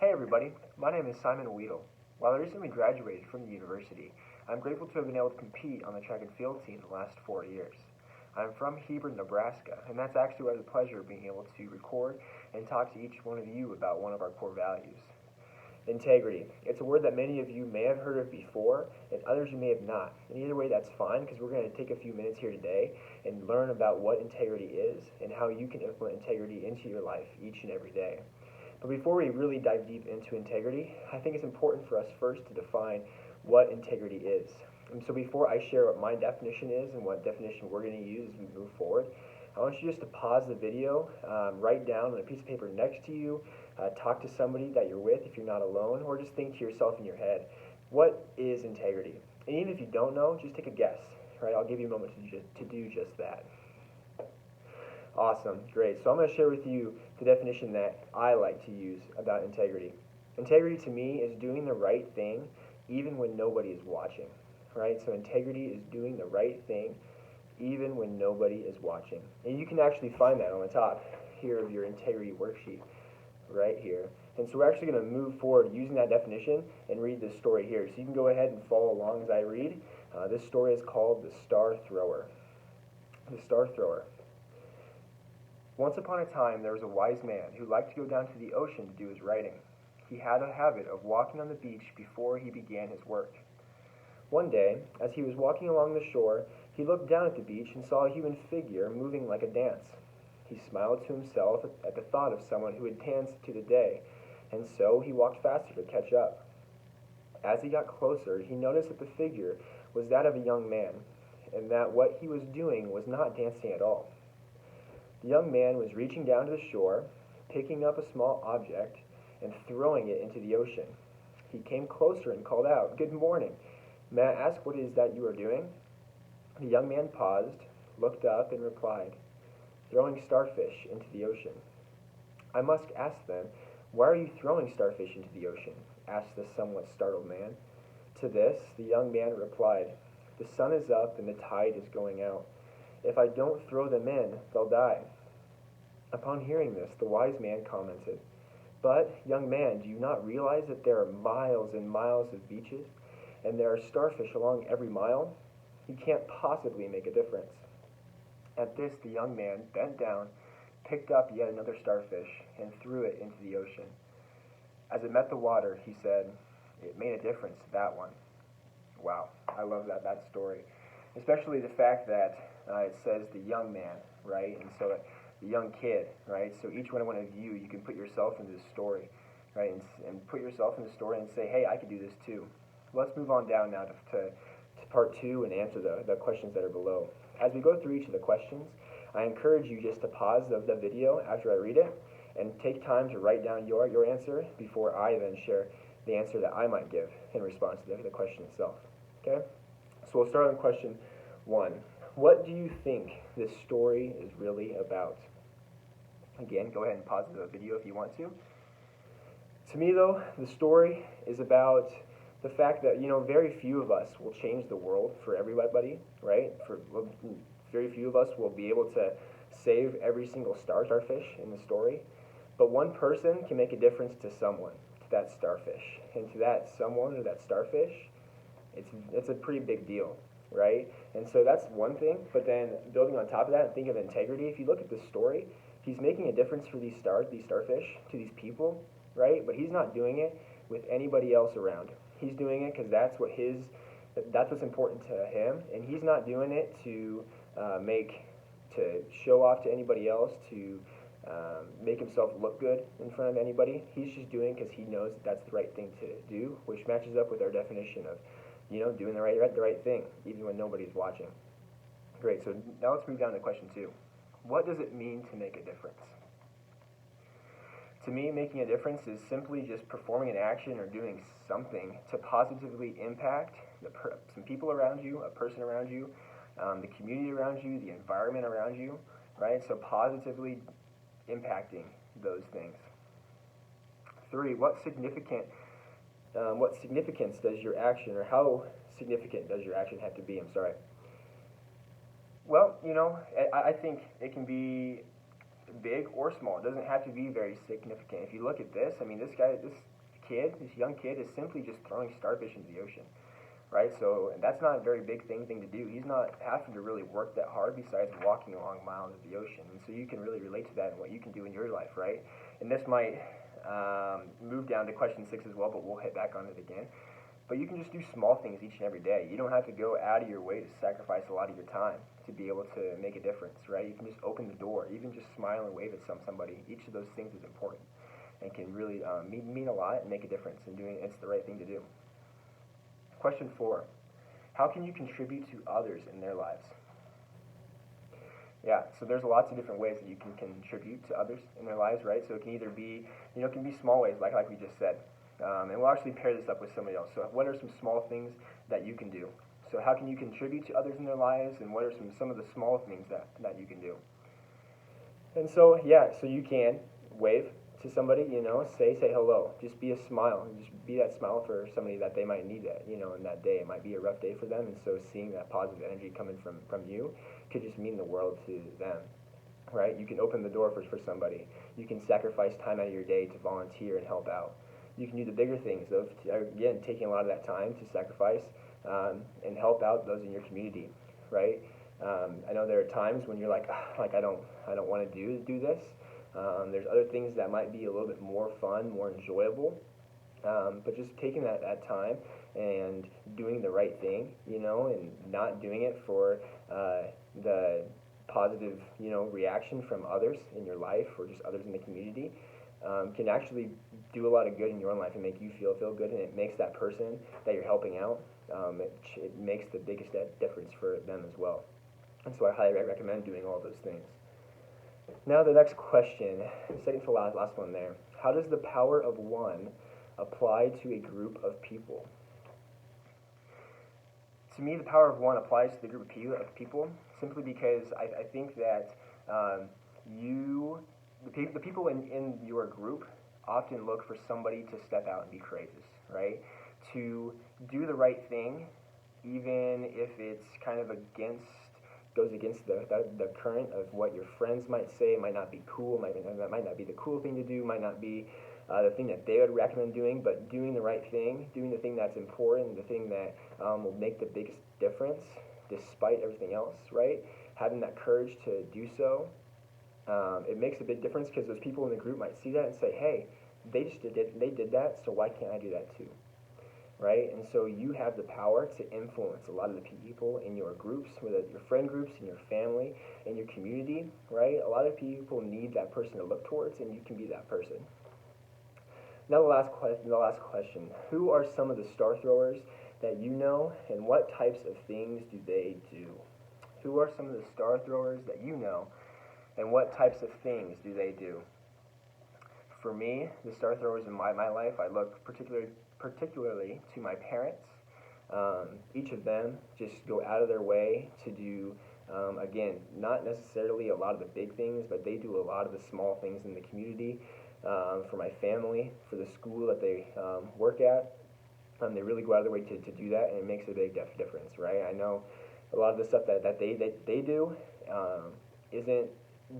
Hey everybody, my name is Simon Weedle. While I recently graduated from the university, I'm grateful to have been able to compete on the track and field team the last 4 years. I'm from Hebron, Nebraska, and that's actually why I have the pleasure of being able to record and talk to each one of you about one of our core values. Integrity. It's a word that many of you may have heard of before, and others you may have not. And either way, that's fine, because we're going to take a few minutes here today and learn about what integrity is and how you can implement integrity into your life each and every day. But before we really dive deep into integrity, I think it's important for us first to define what integrity is. And so before I share what my definition is and what definition we're going to use as we move forward, I want you just to pause the video, write down on a piece of paper next to you, talk to somebody that you're with if you're not alone, or just think to yourself in your head, what is integrity? And even if you don't know, just take a guess, right? I'll give you a moment to do just that. Awesome, great. So I'm going to share with you the definition that I like to use about integrity. Integrity to me is doing the right thing even when nobody is watching, right? So integrity is doing the right thing even when nobody is watching. And you can actually find that on the top here of your integrity worksheet, right here. And so we're actually going to move forward using that definition and read this story here. So you can go ahead and follow along as I read. This story is called The Star Thrower. The Star Thrower. Once upon a time, there was a wise man who liked to go down to the ocean to do his writing. He had a habit of walking on the beach before he began his work. One day, as he was walking along the shore, he looked down at the beach and saw a human figure moving like a dance. He smiled to himself at the thought of someone who had danced to the day, and so he walked faster to catch up. As he got closer, he noticed that the figure was that of a young man, and that what he was doing was not dancing at all. The young man was reaching down to the shore, picking up a small object, and throwing it into the ocean. He came closer and called out, "Good morning. May I ask what it is that you are doing?" The young man paused, looked up, and replied, "Throwing starfish into the ocean." "I must ask then, why are you throwing starfish into the ocean?" asked the somewhat startled man. To this, the young man replied, "The sun is up and the tide is going out. If I don't throw them in, they'll die." Upon hearing this, the wise man commented, "But, young man, do you not realize that there are miles and miles of beaches, and there are starfish along every mile? You can't possibly make a difference." At this, the young man bent down, picked up yet another starfish, and threw it into the ocean. As it met the water, he said, "It made a difference, that one." Wow, I love that story. Especially the fact that it says the young man, right? And so the young kid, right? So each one of you, you can put yourself in this story, right? And put yourself in the story and say, hey, I could do this too. Let's move on down now to part two and answer the questions that are below. As we go through each of the questions, I encourage you just to pause the video after I read it and take time to write down your answer before I then share the answer that I might give in response to the question itself. Okay? So we'll start on question one. What do you think this story is really about? Again, go ahead and pause the video if you want to. To me, though, the story is about the fact that, very few of us will change the world for everybody, right? Very few of us will be able to save every single starfish in the story. But one person can make a difference to someone, to that starfish. And to that someone or that starfish, it's a pretty big deal, right? And so that's one thing. But then building on top of that, think of integrity. If you look at this story, he's making a difference for these starfish, to these people, right? But he's not doing it with anybody else around. He's doing it because that's what's important to him, and he's not doing it to show off to anybody else, to make himself look good in front of anybody. He's just doing it because he knows that's the right thing to do, which matches up with our definition of, doing the right thing, even when nobody's watching. Great. So now let's move down to question two. What does it mean to make a difference? To me, making a difference is simply just performing an action or doing something to positively impact some people around you, a person around you, the community around you, the environment around you, right? So positively impacting those things. 3, what significance does your action, or how significant does your action have to be? Well, I think it can be big or small. It doesn't have to be very significant. If you look at this, I mean, this young kid is simply just throwing starfish into the ocean, right? So that's not a very big thing to do. He's not having to really work that hard besides walking along miles of the ocean. And so you can really relate to that and what you can do in your life, right? And this might move down to question 6 as well, but we'll hit back on it again. But you can just do small things each and every day. You don't have to go out of your way to sacrifice a lot of your time to be able to make a difference, right? You can just open the door, even just smile and wave at somebody. Each of those things is important and can really mean a lot and make a difference in doing it's the right thing to do. Question 4, how can you contribute to others in their lives? Yeah, so there's lots of different ways that you can contribute to others in their lives, right? So it can either be, it can be small ways, like we just said. And we'll actually pair this up with somebody else. So what are some small things that you can do? So how can you contribute to others in their lives, and what are some of the small things that you can do? And so, yeah, so you can wave to somebody, say hello. Just be a smile. Just be that smile for somebody that they might need that, in that day. It might be a rough day for them, and so seeing that positive energy coming from you could just mean the world to them, right? You can open the door for somebody. You can sacrifice time out of your day to volunteer and help out. You can do the bigger things of, again, taking a lot of that time to sacrifice and help out those in your community, right? I know there are times when you're like I don't want to do this. There's other things that might be a little bit more fun, more enjoyable, but just taking that time and doing the right thing, and not doing it for the positive, reaction from others in your life or just others in the community. Can actually do a lot of good in your own life and make you feel good, and it makes that person that you're helping out, it makes the biggest difference for them as well. And so I highly recommend doing all those things. Now the next question, second to last one there. How does the power of one apply to a group of people? To me, the power of one applies to the group of people simply because I think that the people in your group often look for somebody to step out and be courageous, right? To do the right thing, even if it's kind of goes against the current of what your friends might say. It might not be cool, that might not be the cool thing to do, might not be the thing that they would recommend doing, but doing the right thing, doing the thing that's important, the thing that will make the biggest difference despite everything else, right? Having that courage to do so, it makes a big difference because those people in the group might see that and say, hey, they did that, so why can't I do that too? Right? And so you have the power to influence a lot of the people in your groups, whether your friend groups, in your family, in your community, right? A lot of people need that person to look towards, and you can be that person. Now the last question. Who are some of the star throwers that you know, and what types of things do they do? Who are some of the star throwers that you know, and what types of things do they do? For me, the star throwers in my life, I look particularly to my parents. Each of them just go out of their way to do, again, not necessarily a lot of the big things, but they do a lot of the small things in the community. For my family, for the school that they work at, they really go out of their way to do that, and it makes a big difference, right? I know a lot of the stuff that they do isn't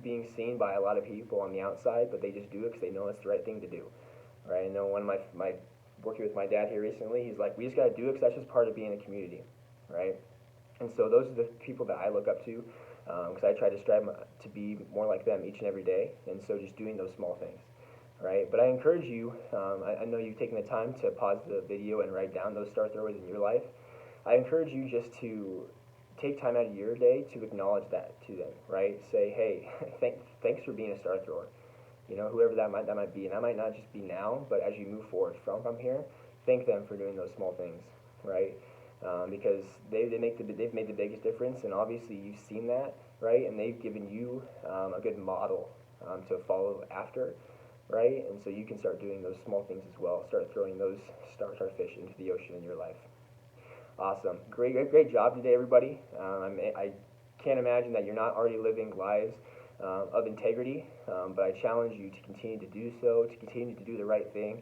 being seen by a lot of people on the outside, but they just do it because they know it's the right thing to do, right? I know one of my working with my dad here recently, he's like, we just got to do it because that's just part of being a community, right? And so those are the people that I look up to because I try to strive to be more like them each and every day, and so just doing those small things, right? But I encourage you, I know you've taken the time to pause the video and write down those star throwers in your life. I encourage you just to take time out of your day to acknowledge that to them, right? Say, hey, thanks for being a star thrower. Whoever that might be, and that might not just be now, but as you move forward from here, thank them for doing those small things, right? Because they've made the biggest difference, and obviously you've seen that, right? And they've given you a good model to follow after, right? And so you can start doing those small things as well. Start throwing those starfish into the ocean in your life. Awesome, great job today, everybody. I can't imagine that you're not already living lives of integrity, but I challenge you to continue to do so, to continue to do the right thing,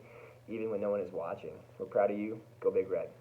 even when no one is watching. We're proud of you. Go Big Red.